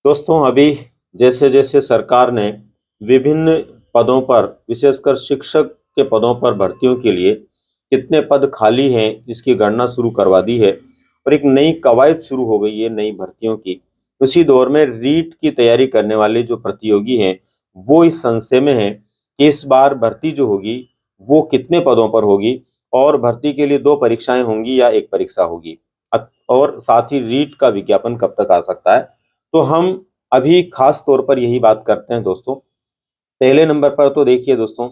दोस्तों, अभी जैसे जैसे सरकार ने विभिन्न पदों पर, विशेषकर शिक्षक के पदों पर भर्तियों के लिए कितने पद खाली हैं इसकी गणना शुरू करवा दी है और एक नई कवायद शुरू हो गई है नई भर्तियों की। उसी दौर में रीट की तैयारी करने वाले जो प्रतियोगी हैं वो इस संशय में हैं कि इस बार भर्ती जो होगी वो कितने पदों पर होगी और भर्ती के लिए 2 परीक्षाएं होंगी या 1 परीक्षा होगी। और साथ ही रीट का विज्ञापन कब तक आ सकता है। तो हम अभी खास तौर पर यही बात करते हैं दोस्तों। पहले नंबर पर तो देखिए दोस्तों,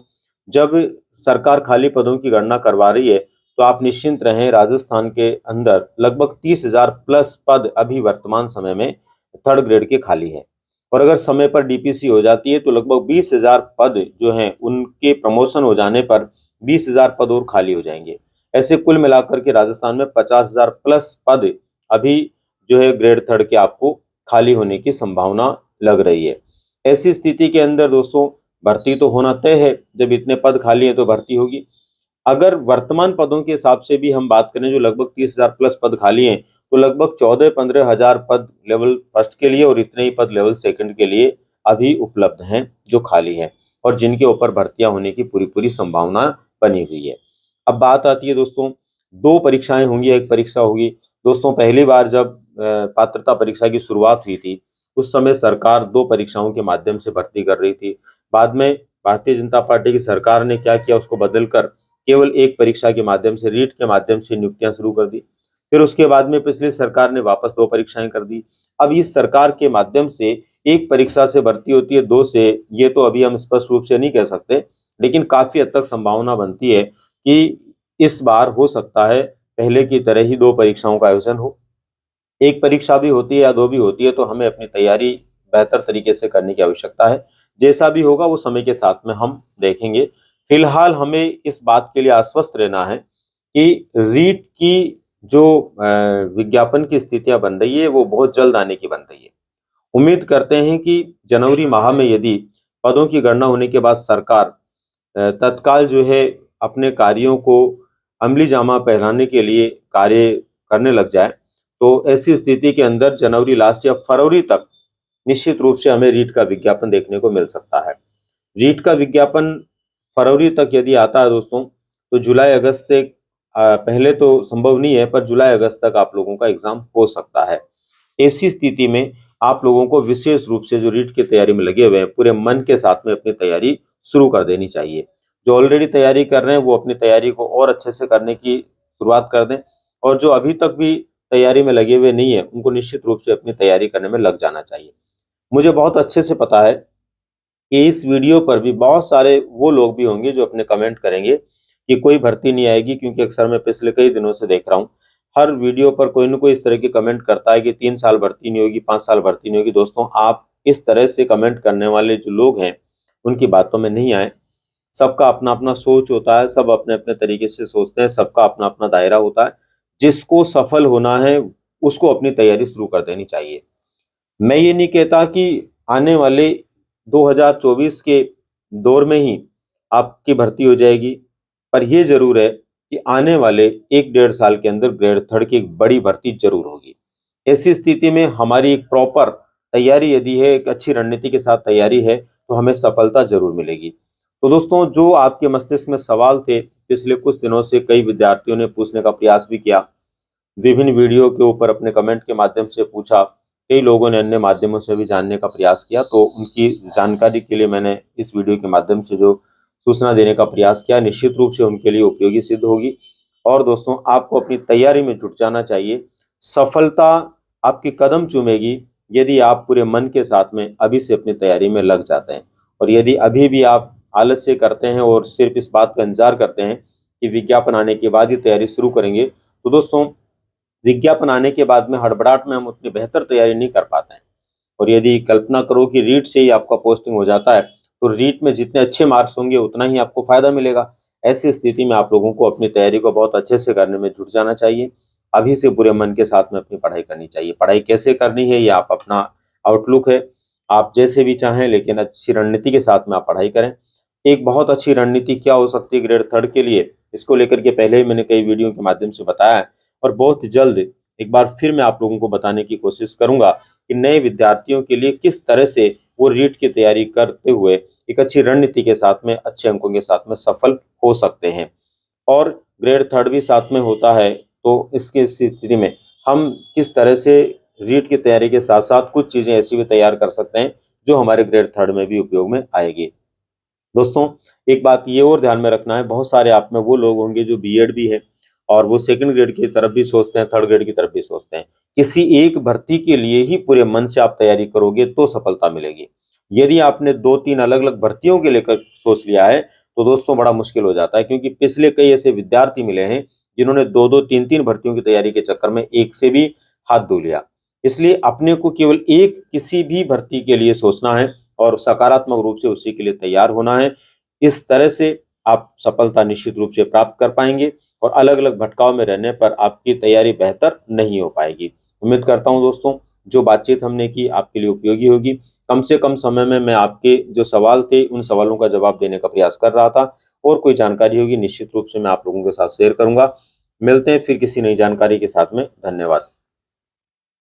जब सरकार खाली पदों की गणना करवा रही है तो आप निश्चिंत रहें, राजस्थान के अंदर लगभग 30,000 प्लस पद अभी वर्तमान समय में थर्ड ग्रेड के खाली हैं और अगर समय पर डीपीसी हो जाती है तो लगभग 20,000 पद जो हैं उनके प्रमोशन हो जाने पर 20,000 पद और खाली हो जाएंगे। ऐसे कुल मिलाकर के राजस्थान में 50,000 प्लस पद अभी जो है ग्रेड थर्ड के आपको खाली होने की संभावना लग रही है। ऐसी स्थिति के अंदर दोस्तों भर्ती तो होना तय है, जब इतने पद खाली हैं तो भर्ती होगी। अगर वर्तमान पदों के हिसाब से भी हम बात करें जो लगभग 30,000 प्लस पद खाली हैं, तो लगभग 14-15 हजार पद लेवल फर्स्ट के लिए और इतने ही पद लेवल सेकंड के लिए अभी उपलब्ध हैं जो खाली हैं और जिनके ऊपर भर्तियां होने की पूरी संभावना बनी हुई है। अब बात आती है दोस्तों, 2 परीक्षाएं होंगी, 1 परीक्षा होगी। दोस्तों, पहली बार जब पात्रता परीक्षा की शुरुआत हुई थी उस समय सरकार 2 परीक्षाओं के माध्यम से भर्ती कर रही थी। बाद में भारतीय जनता पार्टी की सरकार ने क्या किया, उसको बदलकर केवल 1 परीक्षा के माध्यम से, रीट के माध्यम से नियुक्तियां शुरू कर दी। फिर उसके बाद में पिछली सरकार ने वापस 2 परीक्षाएं कर दी। अब इस सरकार के माध्यम से 1 परीक्षा से भर्ती होती है, 2 से ये तो अभी हम स्पष्ट रूप से नहीं कह सकते, लेकिन काफी हद तक संभावना बनती है कि इस बार हो सकता है पहले की तरह ही 2 परीक्षाओं का आयोजन हो। 1 परीक्षा भी होती है या 2 भी होती है तो हमें अपनी तैयारी बेहतर तरीके से करने की आवश्यकता है। जैसा भी होगा वो समय के साथ में हम देखेंगे। फिलहाल हमें इस बात के लिए आश्वस्त रहना है कि रीट की जो विज्ञापन की स्थितियां बन रही है वो बहुत जल्द आने की बन रही है। उम्मीद करते हैं कि जनवरी माह में यदि पदों की गणना होने के बाद सरकार तत्काल जो है अपने कार्यों को अमली जामा पहनाने के लिए कार्य करने लग जाए, तो ऐसी स्थिति के अंदर जनवरी लास्ट या फरवरी तक निश्चित रूप से हमें रीट का विज्ञापन देखने को मिल सकता है। रीट का विज्ञापन फरवरी तक यदि आता है दोस्तों, तो जुलाई अगस्त से पहले तो संभव नहीं है, पर जुलाई अगस्त तक आप लोगों का एग्जाम हो सकता है। ऐसी स्थिति में आप लोगों को विशेष रूप से जो रीट की तैयारी में लगे हुए हैं पूरे मन के साथ में अपनी तैयारी शुरू कर देनी चाहिए। जो ऑलरेडी तैयारी कर रहे हैं वो अपनी तैयारी को और अच्छे से करने की शुरुआत कर दें और जो अभी तक भी तैयारी में लगे हुए नहीं है उनको निश्चित रूप से अपनी तैयारी करने में लग जाना चाहिए। मुझे बहुत अच्छे से पता है कि इस वीडियो पर भी बहुत सारे वो लोग भी होंगे जो अपने कमेंट करेंगे कि कोई भर्ती नहीं आएगी, क्योंकि अक्सर मैं पिछले कई दिनों से देख रहा हूँ हर वीडियो पर कोई ना कोई इस तरह की कमेंट करता है कि 3 साल भर्ती नहीं होगी, 5 साल भर्ती नहीं होगी। दोस्तों, आप इस तरह से कमेंट करने वाले जो लोग हैं उनकी बातों में नहीं आए। सबका अपना अपना सोच होता है, सब अपने अपने तरीके से सोचते हैं, सबका अपना अपना दायरा होता है। जिसको सफल होना है उसको अपनी तैयारी शुरू कर देनी चाहिए। मैं ये नहीं कहता कि आने वाले 2024 के दौर में ही आपकी भर्ती हो जाएगी, पर यह जरूर है कि आने वाले 1-1.5 साल के अंदर ग्रेड थर्ड की एक बड़ी भर्ती जरूर होगी। ऐसी स्थिति में हमारी एक प्रॉपर तैयारी यदि है, एक अच्छी रणनीति के साथ तैयारी है, तो हमें सफलता जरूर मिलेगी। तो दोस्तों, जो आपके मस्तिष्क में सवाल थे पिछले कुछ दिनों से कई विद्यार्थियों ने पूछने का प्रयास भी किया, विभिन्न वीडियो के ऊपर अपने कमेंट के माध्यम से पूछा, कई लोगों ने अन्य माध्यमों से भी जानने का प्रयास किया, तो उनकी जानकारी के लिए मैंने इस वीडियो के माध्यम से जो सूचना देने का प्रयास किया, निश्चित रूप से उनके लिए उपयोगी सिद्ध होगी। और दोस्तों, आपको अपनी तैयारी में जुट जाना चाहिए। सफलता आपकी कदम चूमेगी यदि आप पूरे मन के साथ में अभी से अपनी तैयारी में लग जाते हैं। और यदि अभी भी आप आलस्य करते हैं और सिर्फ इस बात का इंतजार करते हैं कि विज्ञापन आने के बाद ही तैयारी शुरू करेंगे, तो दोस्तों विज्ञापन आने के बाद में हड़बड़ाहट में हम उतनी बेहतर तैयारी नहीं कर पाते हैं। और यदि कल्पना करो कि रीट से ही आपका पोस्टिंग हो जाता है, तो रीट में जितने अच्छे मार्क्स होंगे उतना ही आपको फायदा मिलेगा। ऐसी स्थिति में आप लोगों को अपनी तैयारी को बहुत अच्छे से करने में जुट जाना चाहिए। अभी से पूरे मन के साथ में अपनी पढ़ाई करनी चाहिए। पढ़ाई कैसे करनी है ये आप अपना आउटलुक है, आप जैसे भी चाहें, लेकिन अच्छी रणनीति के साथ में आप पढ़ाई करें। एक बहुत अच्छी रणनीति क्या हो सकती है ग्रेड थर्ड के लिए, इसको लेकर के पहले ही मैंने कई वीडियो के माध्यम से बताया है और बहुत जल्द एक बार फिर मैं आप लोगों को बताने की कोशिश करूंगा कि नए विद्यार्थियों के लिए किस तरह से वो रीट की तैयारी करते हुए एक अच्छी रणनीति के साथ में, अच्छे अंकों के साथ में सफल हो सकते हैं। और ग्रेड थर्ड भी साथ में होता है, तो इसकी स्थिति में हम किस तरह से रीट की तैयारी के साथ साथ कुछ चीजें ऐसी भी तैयार कर सकते हैं जो हमारे ग्रेड थर्ड में भी उपयोग में आएगी। दोस्तों, एक बात ये और ध्यान में रखना है, बहुत सारे आप में वो लोग होंगे जो बीएड भी है और वो सेकंड ग्रेड की तरफ भी सोचते हैं, थर्ड ग्रेड की तरफ भी सोचते हैं। किसी एक भर्ती के लिए ही पूरे मन से आप तैयारी करोगे तो सफलता मिलेगी। यदि आपने दो तीन अलग अलग भर्तियों के लेकर सोच लिया है तो दोस्तों बड़ा मुश्किल हो जाता है, क्योंकि पिछले कई ऐसे विद्यार्थी मिले हैं जिन्होंने दो दो तीन तीन भर्तियों की तैयारी के चक्कर में एक से भी हाथ धो लिया। इसलिए अपने को केवल एक किसी भी भर्ती के लिए सोचना है और सकारात्मक रूप से उसी के लिए तैयार होना है। इस तरह से आप सफलता निश्चित रूप से प्राप्त कर पाएंगे और अलग अलग भटकाव में रहने पर आपकी तैयारी बेहतर नहीं हो पाएगी। उम्मीद करता हूं दोस्तों, जो बातचीत हमने की आपके लिए उपयोगी होगी। कम से कम समय में मैं आपके जो सवाल थे उन सवालों का जवाब देने का प्रयास कर रहा था। और कोई जानकारी होगी निश्चित रूप से मैं आप लोगों के साथ शेयर करूंगा। मिलते हैं फिर किसी नई जानकारी के साथ में। धन्यवाद।